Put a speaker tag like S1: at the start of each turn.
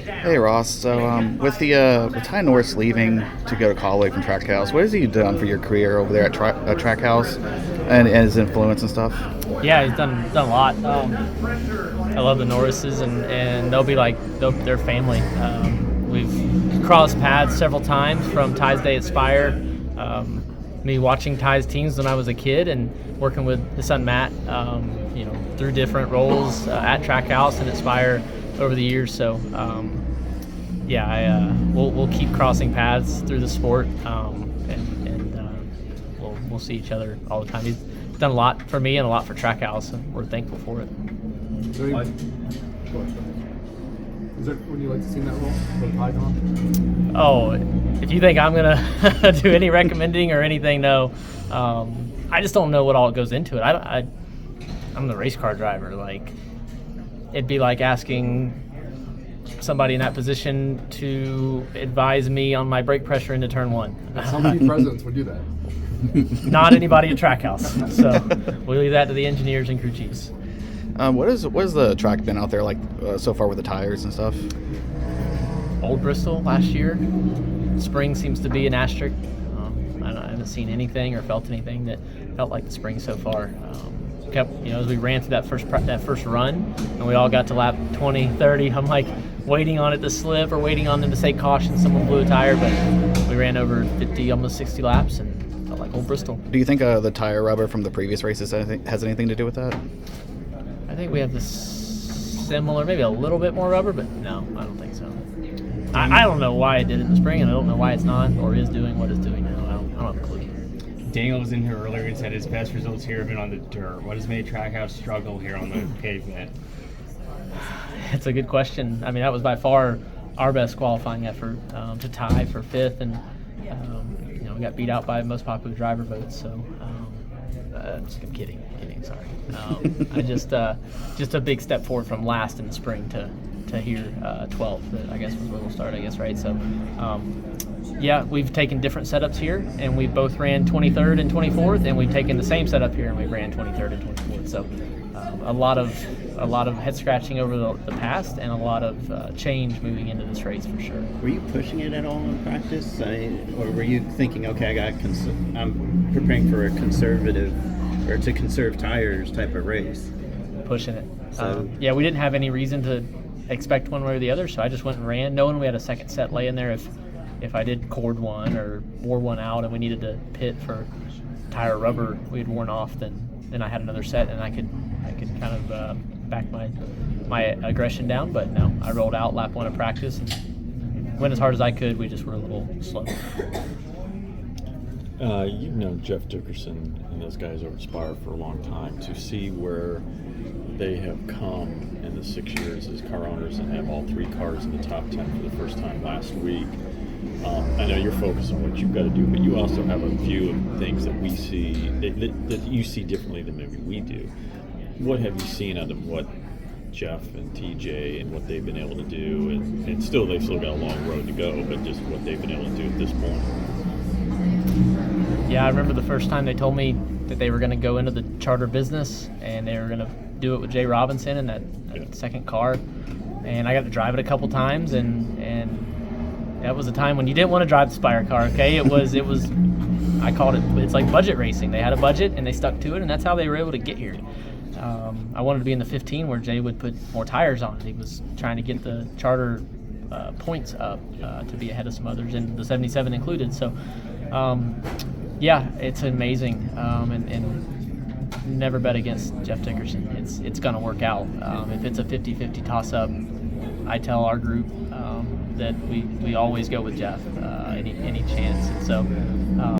S1: Hey Ross, so with Ty Norris leaving to go to college from Trackhouse, what has he done for your career over there at Trackhouse and his influence and stuff?
S2: Yeah, he's done a lot. I love the Norrises, and they'll be like they're family. We've crossed paths several times from Ty's day at Spire. Me watching Ty's teams when I was a kid and working with his son Matt, through different roles at Trackhouse and at Spire over the years. So, we'll keep crossing paths through the sport, and we'll see each other all the time. He's done a lot for me and a lot for Trackhouse, and we're thankful for it.
S3: Is there when you like to see that role with Python?
S2: Oh, if you think I'm gonna do any recommending or anything, no. I just don't know what all goes into it. I'm the race car driver. Like, it'd be like asking somebody in that position to advise me on my brake pressure into turn one.
S3: How many presidents would do that?
S2: Not anybody at Trackhouse. So we leave that to the engineers and crew chiefs.
S1: What has the track been out there like so far with the tires and stuff?
S2: Old Bristol last year. Spring seems to be an asterisk. I haven't seen anything or felt anything that felt like the spring so far. As we ran through that first run, and we all got to lap 20, 30, I'm like waiting on it to slip or waiting on them to say caution, someone blew a tire, but we ran over 50, almost 60 laps, and felt like Old Bristol.
S1: Do you think the tire rubber from the previous races has anything to do with that?
S2: I think we have this similar, maybe a little bit more rubber, but no, I don't think so. I don't know why it did it in the spring, and I don't know why it's not or is doing what it's doing now. I don't have a clue.
S4: Daniel was in here earlier and said his best results here have been on the dirt. What has made Trackhouse struggle here on the pavement?
S2: It's a good question. I mean, that was by far our best qualifying effort, to tie for fifth, and we got beat out by most popular driver votes. So, I'm kidding. Sorry. I just a big step forward from last in the spring to here 12th. That I guess was where we'll start. I guess, right. So, we've taken different setups here, and we both ran 23rd and 24th, and we've taken the same setup here, and we ran 23rd and 24th. So, a lot of head scratching over the past, and a lot of change moving into this race for sure.
S5: Were you pushing it at all in practice, or were you thinking, okay, I'm preparing for a conservative or to conserve tires type of race?
S2: Pushing it.
S5: So,
S2: we didn't have any reason to expect one way or the other, so I just went and ran, knowing we had a second set laying there if I did cord one or wore one out and we needed to pit for tire rubber we had worn off, then I had another set and I could kind of back my aggression down. But no, I rolled out lap one of practice and went as hard as I could. We just were a little slow.
S6: You've known Jeff Dickerson and those guys over at Spire for a long time. To see where they have come in the 6 years as car owners and have all three cars in the top 10 for the first time last week. I know you're focused on what you've got to do, but you also have a view of things that we see, that you see differently than maybe we do. What have you seen out of what Jeff and TJ and what they've been able to do? And they've still got a long road to go, but just what they've been able to do at this point.
S2: Yeah, I remember the first time they told me that they were going to go into the charter business and they were going to do it with Jay Robinson in that second car. And I got to drive it a couple times, and that was a time when you didn't want to drive the Spire car, okay? It was I called it's like budget racing. They had a budget and they stuck to it, and that's how they were able to get here. I wanted to be in the 15 where Jay would put more tires on. He was trying to get the charter points up to be ahead of some others, and the 77 included. So, it's amazing, and never bet against Jeff Dickerson. It's going to work out. If it's a 50-50 toss-up, I tell our group that we always go with Jeff any chance. And so